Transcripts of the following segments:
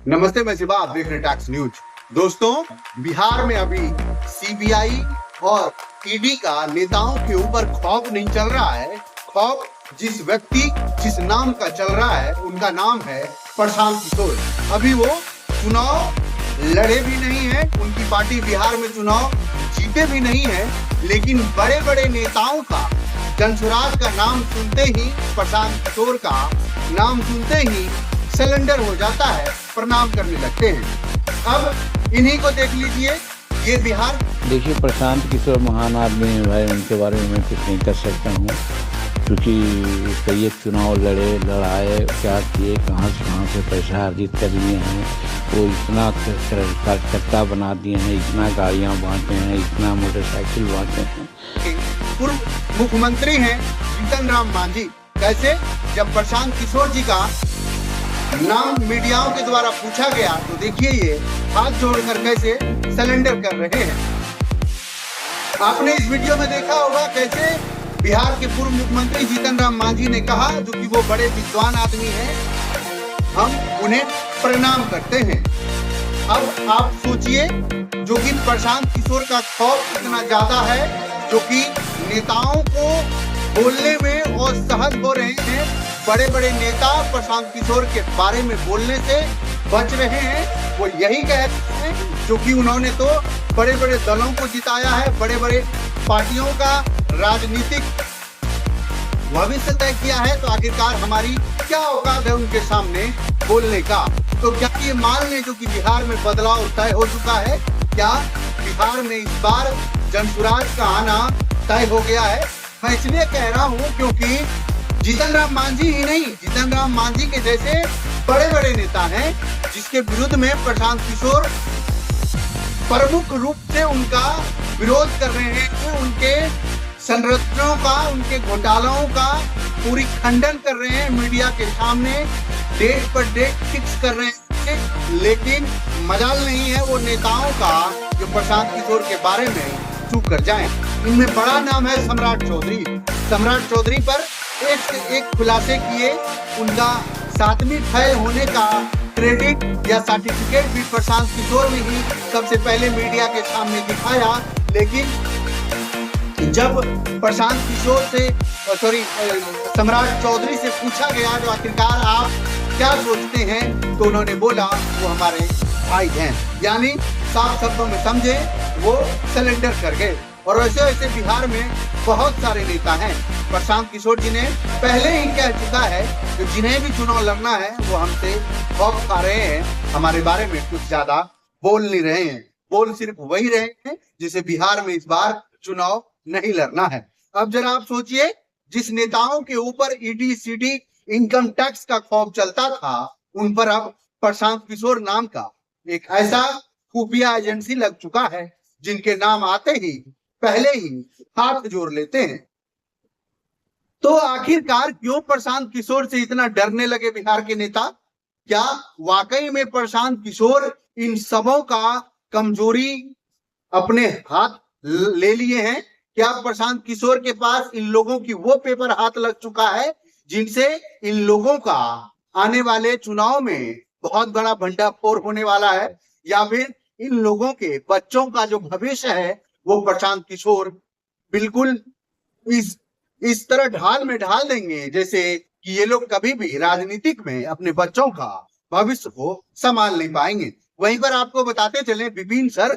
नमस्ते, मैं शिवा, आप देख रहे हैं टैक्स न्यूज। दोस्तों, बिहार में अभी सीबीआई और ईडी का नेताओं के ऊपर खौफ नहीं चल रहा है। खौफ जिस व्यक्ति जिस नाम का चल रहा है उनका नाम है प्रशांत किशोर। अभी वो चुनाव लड़े भी नहीं है, उनकी पार्टी बिहार में चुनाव जीते भी नहीं है, लेकिन बड़े बड़े नेताओं का, जनसुराज का नाम सुनते ही, प्रशांत किशोर का नाम सुनते ही सिलेंडर हो जाता है, प्रणाम करने लगते हैं। अब इन्हीं को देख लीजिए, ये बिहार। देखिए, प्रशांत किशोर महान आदमी है भाई, उनके बारे में मैं कुछ नहीं कर सकता हूँ, क्योंकि कई एक चुनाव लड़ाए, क्या किए, कहाँ से पैसा अर्जित कर लिए हैं, वो इतना कार्यकर्ता बना दिए हैं, इतना गाड़ियाँ बांटे हैं, इतना मोटरसाइकिल बांटे हैं। पूर्व मुख्यमंत्री हैं जीतन राम मांझी। कैसे? जब प्रशांत किशोर जी का नाम मीडियाओं के द्वारा पूछा गया तो देखिए ये हाथ जोड़कर कैसे सरेंडर कर रहे हैं। आपने इस वीडियो में देखा होगा कैसे बिहार के पूर्व मुख्यमंत्री जीतन राम मांझी ने कहा, जो कि वो बड़े विद्वान आदमी हैं, हम उन्हें प्रणाम करते हैं। अब आप सोचिए, जो कि प्रशांत किशोर का खौफ इतना ज्यादा है, जो कि नेताओं को बोलने में और सहज हो रहे हैं। बड़े बड़े नेता प्रशांत किशोर के बारे में बोलने से बच रहे हैं। वो यही कहते हैं, जो कि उन्होंने तो बड़े बड़े दलों को जिताया है, बड़े बड़े पार्टियों का राजनीतिक भविष्य तय किया है, तो आखिरकार हमारी क्या औकात है उनके सामने बोलने का। तो क्या ये मान लें, जो कि बिहार में बदलाव तय हो चुका है? क्या बिहार में इस बार जनसुराज का आना तय हो गया है? मैं इसलिए कह रहा हूँ क्योंकि जीतन राम मांझी ही नहीं, जीतन राम मांझी के जैसे बड़े बड़े नेता हैं, जिसके विरुद्ध में प्रशांत किशोर प्रमुख रूप से उनका विरोध कर रहे हैं, उनके संरचनाओं का, उनके घोटालों का पूरी खंडन कर रहे हैं, मीडिया के सामने डेट पर डेट फिक्स कर रहे हैं। लेकिन मजाल नहीं है वो नेताओं का जो प्रशांत किशोर के बारे में चूक कर जाएं। इनमें बड़ा नाम है सम्राट चौधरी। सम्राट चौधरी पर एक से एक खुलासे किए, उनका 7वीं फेल होने का क्रेडिट या सर्टिफिकेट भी प्रशांत किशोर ने ही सबसे पहले मीडिया के सामने दिखाया। लेकिन जब प्रशांत किशोर से सम्राट चौधरी से पूछा गया, जो आखिरकार आप क्या सोचते हैं, तो उन्होंने बोला वो हमारे भाई हैं। यानी साफ शब्दों में समझे, वो सिलेंडर कर गए। और वैसे वैसे बिहार में बहुत सारे नेता हैं। प्रशांत किशोर जी ने पहले ही कह चुका है कि जिन्हें भी चुनाव लड़ना है वो हमसे खौफ खा रहे हैं, हमारे बारे में कुछ ज्यादा बोल नहीं रहे हैं। बोल सिर्फ वही रहे हैं जिसे बिहार में इस बार चुनाव नहीं लड़ना है। अब जरा आप सोचिए, जिस नेताओं के ऊपर ईडी सीडी इनकम टैक्स का खौफ चलता था, उन पर अब प्रशांत किशोर नाम का एक ऐसा खुफिया एजेंसी लग चुका है, जिनके नाम आते ही पहले ही हाथ जोड़ लेते हैं। तो आखिरकार क्यों प्रशांत किशोर से इतना डरने लगे बिहार के नेता? क्या वाकई में प्रशांत किशोर इन सबों का कमजोरी अपने हाथ ले लिए हैं? क्या प्रशांत किशोर के पास इन लोगों की वो पेपर हाथ लग चुका है जिनसे इन लोगों का आने वाले चुनाव में बहुत बड़ा भंडाफोड़ होने वाला है? या फिर इन लोगों के बच्चों का जो भविष्य है वो प्रशांत किशोर बिल्कुल इस तरह ढाल में ढाल देंगे, जैसे कि ये लोग कभी भी राजनीतिक में अपने बच्चों का भविष्य को संभाल नहीं पाएंगे। वहीं पर आपको बताते चले, विपिन सर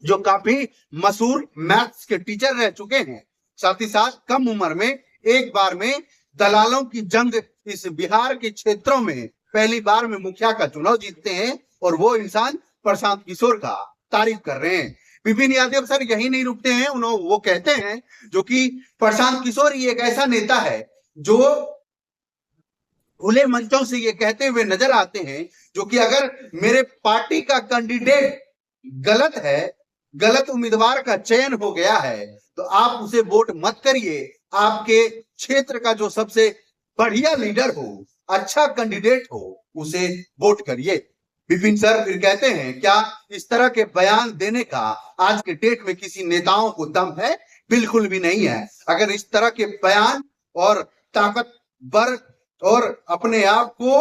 जो काफी मशहूर मैथ्स के टीचर रह चुके हैं, साथ ही साथ कम उम्र में एक बार में दलालों की जंग इस बिहार के क्षेत्रों में पहली बार में मुखिया का चुनाव जीतते हैं, और वो इंसान प्रशांत किशोर का तारीफ कर रहे हैं। विपिन यादव सर यही नहीं रुकते हैं, वो कहते हैं जो कि प्रशांत किशोर ही एक ऐसा नेता है जो खुले मंचों से ये कहते हुए नजर आते हैं, जो कि अगर मेरे पार्टी का कैंडिडेट गलत है, गलत उम्मीदवार का चयन हो गया है, तो आप उसे वोट मत करिए, आपके क्षेत्र का जो सबसे बढ़िया लीडर हो, अच्छा कैंडिडेट हो, उसे वोट करिए। विपिन सर फिर कहते हैं, क्या इस तरह के बयान देने का आज के डेट में किसी नेताओं को दम है? बिल्कुल भी नहीं है। अगर इस तरह के बयान और ताकतवर और अपने आप को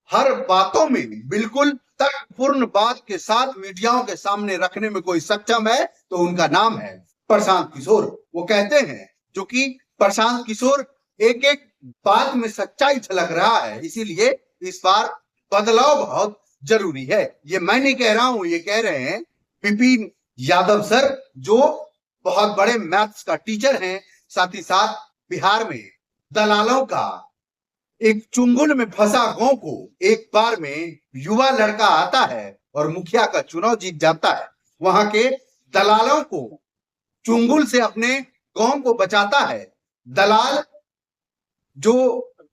हर बातों में बिल्कुल तर्कपूर्ण बात के साथ मीडियाओं के सामने रखने में कोई सक्षम है तो उनका नाम है प्रशांत किशोर। वो कहते हैं जो कि प्रशांत किशोर एक एक बात में सच्चाई झलक रहा है, इसीलिए इस बार बदलाव बहुत जरूरी है। ये मैं नहीं कह रहा हूं, ये कह रहे हैं विपिन यादव सर, जो बहुत बड़े मैथ्स का टीचर हैं, साथ ही साथ बिहार में दलालों का एक चुंगल में फंसा गांव को एक बार में युवा लड़का आता है और मुखिया का चुनाव जीत जाता है। वहां के दलालों को चुंगल से अपने गांव को बचाता है। दलाल जो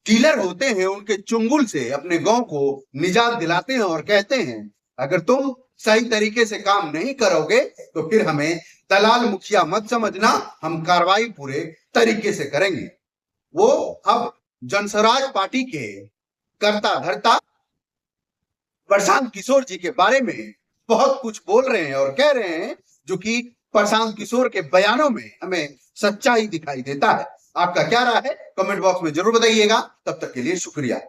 डीलर होते हैं उनके चुंगल से अपने गांव को निजात दिलाते हैं और कहते हैं अगर तुम सही तरीके से काम नहीं करोगे तो फिर हमें दलाल मुखिया मत समझना, हम कार्रवाई पूरे तरीके से करेंगे। वो अब जनस्वराज पार्टी के कर्ता धर्ता प्रशांत किशोर जी के बारे में बहुत कुछ बोल रहे हैं और कह रहे हैं जो कि प्रशांत किशोर के बयानों में हमें सच्चाई दिखाई देता है। आपका क्या राय है कमेंट बॉक्स में जरूर बताइएगा। तब तक के लिए शुक्रिया।